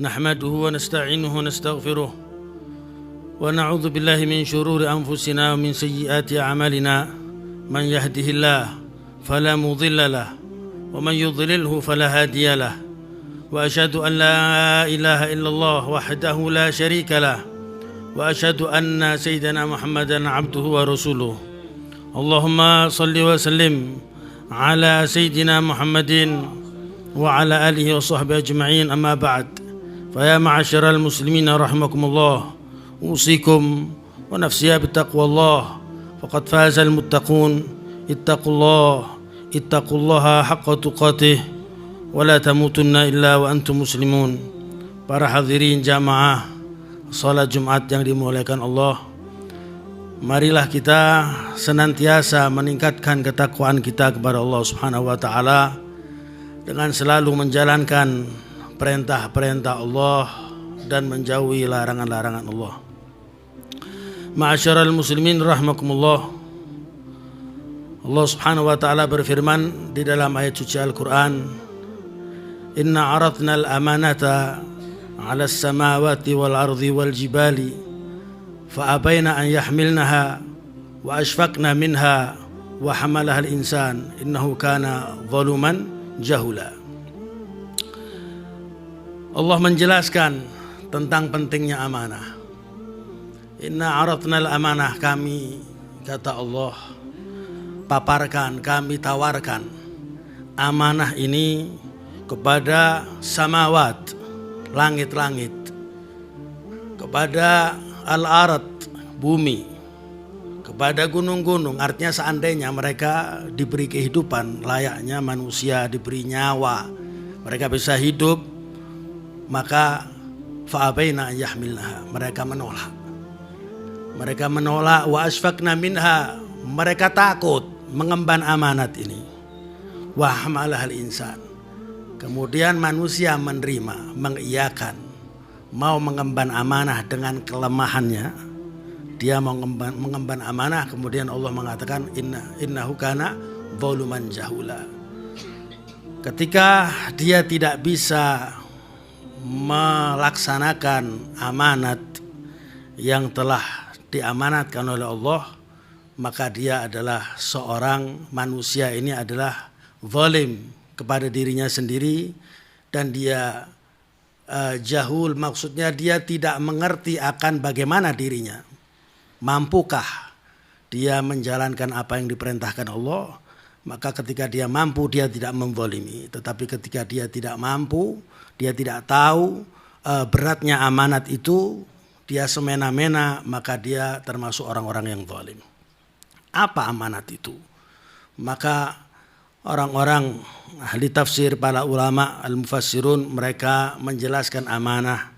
نحمده ونستعينه ونستغفره ونعوذ بالله من شرور أنفسنا ومن سيئات أعمالنا من يهده الله فلا مضل له ومن يضلله فلا هادي له وأشهد أن لا إله إلا الله وحده لا شريك له وأشهد أن سيدنا محمدا عبده ورسوله اللهم صل وسلم على سيدنا محمد وعلى آله وصحبه أجمعين أما بعد فيا معاشر المسلمين رحمكم الله أوصيكم ونفسي بتقوى الله فقد فاز المتقون اتقوا الله حق تقاته ولا تموتن إلا وأنتم مسلمون. Para hadirin jamaah salat Jumat yang dimuliakan Allah, marilah kita senantiasa meningkatkan ketakwaan kita kepada Allah Subhanahu wa taala dengan selalu menjalankan perintah-perintah Allah dan menjauhi larangan-larangan Allah. Ma'asyiral muslimin rahimakumullah. Allah Subhanahu wa taala berfirman di dalam ayat suci Al-Qur'an, "Inna 'aradna al-amanata 'ala as-samawati wal ardi wal jibali fa abaina an yahmilnaha wa ashfaqna minha wa hamalaha al-insan innahu kana zaluman jahula." Allah menjelaskan tentang pentingnya amanah. Inna 'aradna al-amanah, kami, kata Allah, paparkan, kami tawarkan amanah ini kepada samawat, langit-langit, kepada al-ard, bumi, kepada gunung-gunung. Artinya seandainya mereka diberi kehidupan layaknya manusia, diberi nyawa, mereka bisa hidup, maka fa'abaina yahmilnaha, mereka menolak wa asfaqna minha, mereka takut mengemban amanat ini. Wa hamalahal insan, kemudian manusia menerima, mengiyakan, mau mengemban amanah dengan kelemahannya. Dia mau mengemban amanah, kemudian Allah mengatakan innahu kana zaluman jahula. Ketika dia tidak bisa melaksanakan amanat yang telah diamanatkan oleh Allah, maka dia adalah seorang manusia ini adalah zalim kepada dirinya sendiri, dan dia jahul, maksudnya dia tidak mengerti akan bagaimana dirinya. Mampukah dia menjalankan apa yang diperintahkan Allah? Maka ketika dia mampu, dia tidak menzalimi. Tetapi ketika dia tidak mampu, dia tidak tahu beratnya amanat itu, dia semena-mena, maka dia termasuk orang-orang yang zalim. Apa amanat itu? Maka orang-orang ahli tafsir, para ulama al-mufassirun, mereka menjelaskan amanah.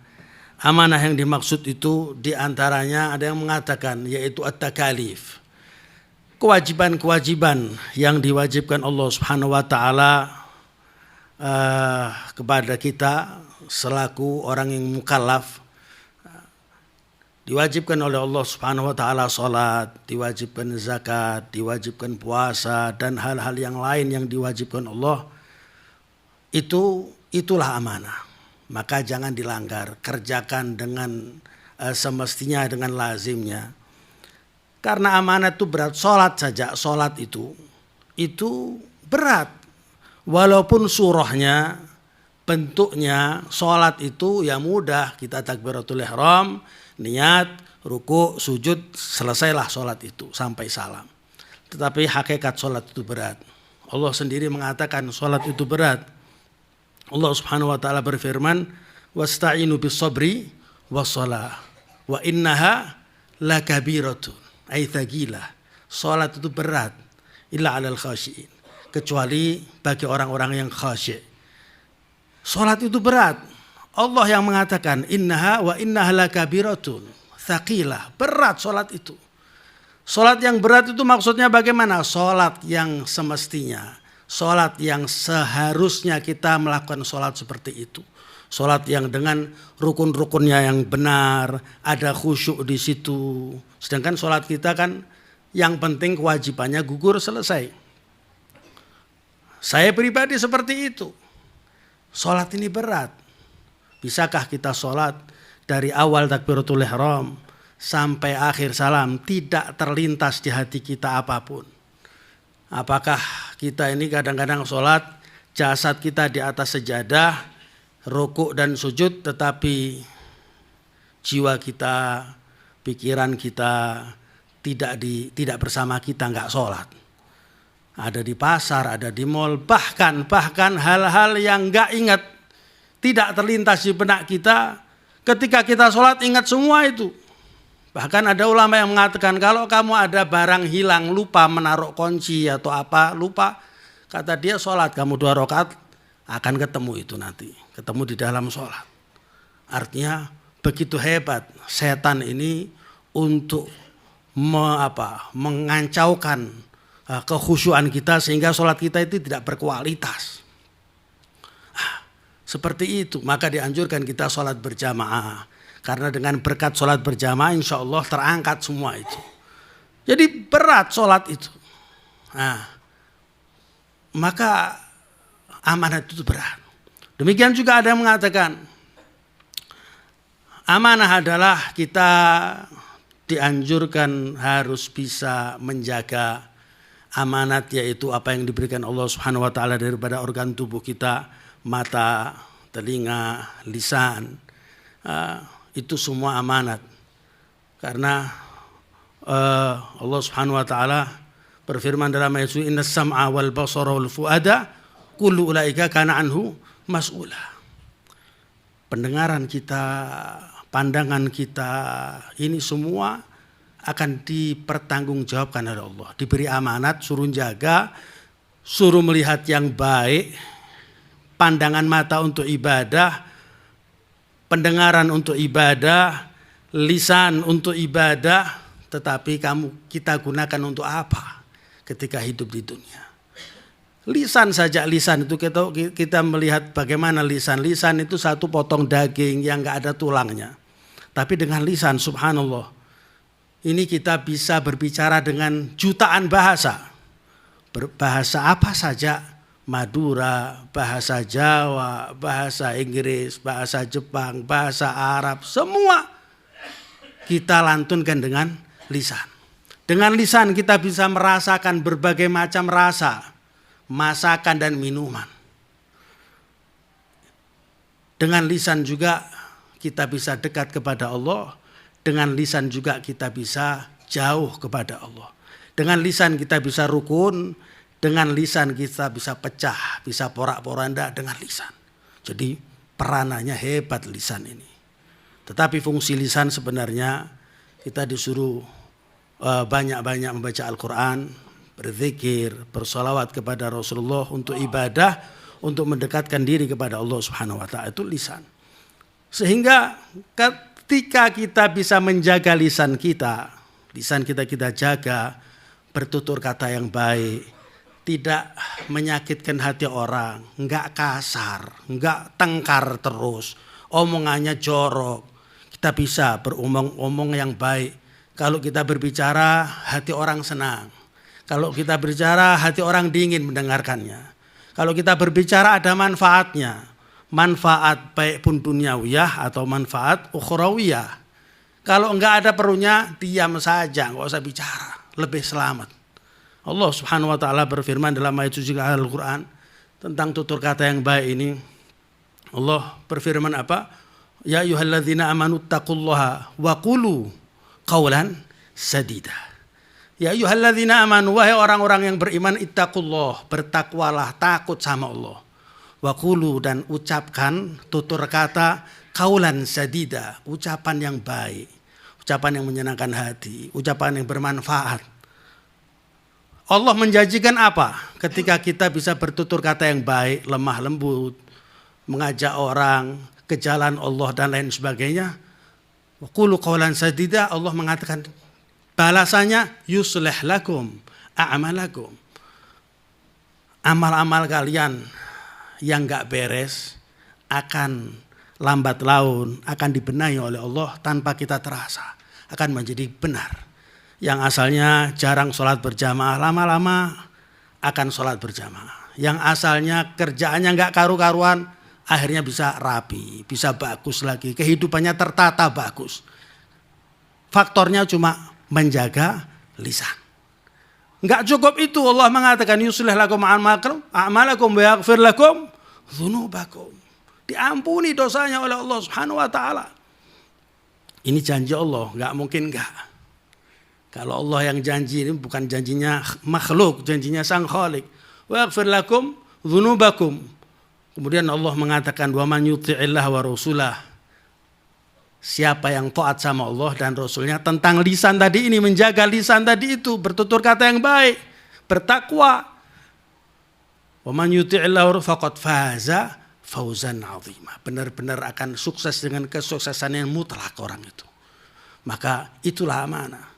Amanah yang dimaksud itu diantaranya ada yang mengatakan yaitu at-takalif, kewajiban-kewajiban yang diwajibkan Allah Subhanahu wa taala kepada kita selaku orang yang mukallaf. Diwajibkan oleh Allah Subhanahu wa taala salat, diwajibkan zakat, diwajibkan puasa, dan hal-hal yang lain yang diwajibkan Allah. Itulah amanah. Maka jangan dilanggar, kerjakan dengan semestinya, dengan lazimnya. Karena amanat itu berat. Salat saja, salat itu berat. Walaupun surahnya, bentuknya, salat itu ya mudah. Kita takbiratul ihram, niat, ruku, sujud, selesailah salat itu sampai salam. Tetapi hakikat salat itu berat. Allah sendiri mengatakan salat itu berat. Allah Subhanahu wa taala berfirman, "Wasta'inu bis-sabri was-shalah wa innaha lakabiratun." Ay thaqilah. Salat itu berat, illa 'alal khashiin, kecuali bagi orang-orang yang khasyik. Salat itu berat. Allah yang mengatakan innaha lakabiratun, thaqilah, berat salat itu. Salat yang berat itu maksudnya bagaimana? Salat yang semestinya, salat yang seharusnya kita melakukan salat seperti itu. Salat yang dengan rukun-rukunnya yang benar, ada khusyuk di situ. Sedangkan salat kita kan yang penting kewajibannya gugur, selesai. Saya pribadi seperti itu. Salat ini berat. Bisakah kita sholat dari awal takbiratul ihram sampai akhir salam tidak terlintas di hati kita apapun? Apakah kita ini kadang-kadang sholat jasad kita di atas sejadah, rukuk dan sujud, tetapi jiwa kita, pikiran kita tidak bersama kita, nggak sholat. Ada di pasar, ada di mall, bahkan hal-hal yang nggak ingat, tidak terlintas di benak kita. Ketika kita sholat ingat semua itu. Bahkan ada ulama yang mengatakan kalau kamu ada barang hilang, lupa menaruh kunci atau apa, lupa, kata dia sholat kamu 2 rakaat akan ketemu itu nanti, ketemu di dalam sholat. Artinya begitu hebat setan ini untuk mengancaukan kekhusyuan kita sehingga sholat kita itu tidak berkualitas. Seperti itu, maka dianjurkan kita sholat berjamaah. Karena dengan berkat sholat berjamaah insya Allah terangkat semua itu. Jadi berat sholat itu. Nah, maka amanat itu berat. Demikian juga ada yang mengatakan amanah adalah kita dianjurkan harus bisa menjaga amanat, yaitu apa yang diberikan Allah Subhanahu wa taala daripada organ tubuh kita, mata, telinga, lisan. Itu semua amanat. Karena Allah Subhanahu wa taala berfirman dalam ayat ini, innas sam'a wal basara wal fuada kullu ulaika kana anhu mas'ula. Pendengaran kita, pandangan kita, ini semua akan dipertanggungjawabkan oleh Allah. Diberi amanat, suruh jaga, suruh melihat yang baik, pandangan mata untuk ibadah, pendengaran untuk ibadah, lisan untuk ibadah, tetapi kita gunakan untuk apa ketika hidup di dunia? Lisan saja, lisan itu kita melihat bagaimana lisan itu satu potong daging yang nggak ada tulangnya. Tapi dengan lisan, subhanallah, ini kita bisa berbicara dengan jutaan bahasa. Bahasa apa saja, Madura, bahasa Jawa, bahasa Inggris, bahasa Jepang, bahasa Arab, semua kita lantunkan dengan lisan. Dengan lisan kita bisa merasakan berbagai macam rasa, masakan dan minuman. Dengan lisan juga kita bisa dekat kepada Allah, dengan lisan juga kita bisa jauh kepada Allah. Dengan lisan kita bisa rukun, dengan lisan kita bisa pecah, bisa porak-poranda dengan lisan. Jadi peranannya hebat lisan ini. Tetapi fungsi lisan sebenarnya kita disuruh banyak-banyak membaca Al-Quran, berzikir, bersolawat kepada Rasulullah untuk ibadah, untuk mendekatkan diri kepada Allah Subhanahu wa taala, itu lisan. Sehingga ketika kita bisa menjaga lisan kita kita jaga, bertutur kata yang baik, tidak menyakitkan hati orang, enggak kasar, enggak tengkar terus, omongannya jorok. Kita bisa beromong yang baik. Kalau kita berbicara, hati orang senang. Kalau kita berbicara, hati orang dingin mendengarkannya. Kalau kita berbicara ada manfaatnya. Manfaat baik pun duniawiyah atau manfaat ukhrawiyah. Kalau enggak ada perlunya, diam saja, enggak usah bicara, lebih selamat. Allah Subhanahu wa taala berfirman dalam ayat suci Al-Qur'an tentang tutur kata yang baik ini. Allah berfirman apa? Ya ayyuhalladzina amanu taqullaha wa qulu qawlan sadida. Ya ayyuhalladzina amanu, wahai orang-orang yang beriman, ittaqullah, bertakwalah, takut sama Allah. Wa qulu, dan ucapkan tutur kata qawlan sadida, ucapan yang baik, ucapan yang menyenangkan hati, ucapan yang bermanfaat. Allah menjanjikan apa? Ketika kita bisa bertutur kata yang baik, lemah lembut, mengajak orang ke jalan Allah dan lain sebagainya. Qulu qawlan sadida, Allah mengatakan balasannya yuslih lakum a'malakum. Amal-amal kalian yang enggak beres akan lambat laun akan dibenahi oleh Allah tanpa kita terasa, akan menjadi benar. Yang asalnya jarang sholat berjamaah, lama-lama akan sholat berjamaah. Yang asalnya kerjaannya enggak karu-karuan, akhirnya bisa rapi, bisa bagus lagi, kehidupannya tertata bagus. Faktornya cuma menjaga lisan. Enggak cukup itu, Allah mengatakan yuslih lakum a'malakum wa yaghfir lakum dzunubakum. Diampuni dosanya oleh Allah Subhanahu wa taala. Ini janji Allah, enggak mungkin enggak. Kalau Allah yang janji, ini bukan janjinya makhluk, janjinya Sang Khalik. Wa yaghfir lakum dzunubakum. Kemudian Allah mengatakan wa man yuti'illah wa rasulah. Siapa yang taat sama Allah dan Rasulnya tentang lisan tadi ini, menjaga lisan tadi itu, bertutur kata yang baik, bertakwa. Wa man yuti'illah faqad faza fauzan 'azima. Benar-benar akan sukses dengan kesuksesan yang mutlak orang itu. Maka itulah amanah.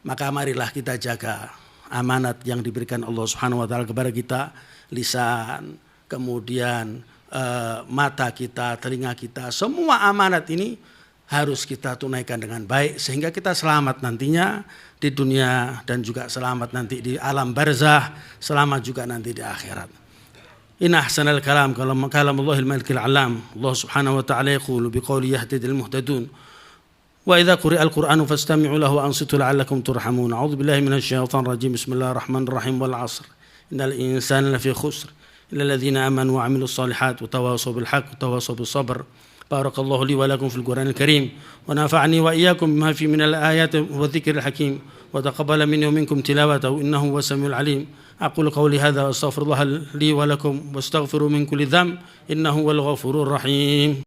Maka marilah kita jaga amanat yang diberikan Allah Subhanahu wa taala kepada kita, lisan, kemudian mata kita, telinga kita, semua amanat ini harus kita tunaikan dengan baik sehingga kita selamat nantinya di dunia dan juga selamat nanti di alam barzah, selamat juga nanti di akhirat. In ahsanal kalam Allahil malikil alam. Allah Subhanahu wa taala yaqulu biqawli yahtadil muhtadun. وإذا قرئ القرآن فاستمعوا له وأنصتوا لعلكم ترحمون. أعوذ بالله من الشيطان الرجيم. بسم الله الرحمن الرحيم. والعصر إن الإنسان لفي خسر إلا الذين آمنوا وعملوا الصالحات وتواصوا بالحق وتواصوا بالصبر. بارك الله لي ولكم في القرآن الكريم ونفعني وإياكم بما فيه من الآيات والذكر الحكيم وتقبل مني ومنكم تلاوته إنه هو السميع العليم. أقول قولي هذا وأستغفر الله لي ولكم واستغفروا من كل ذنب إنه هو الغفور الرحيم.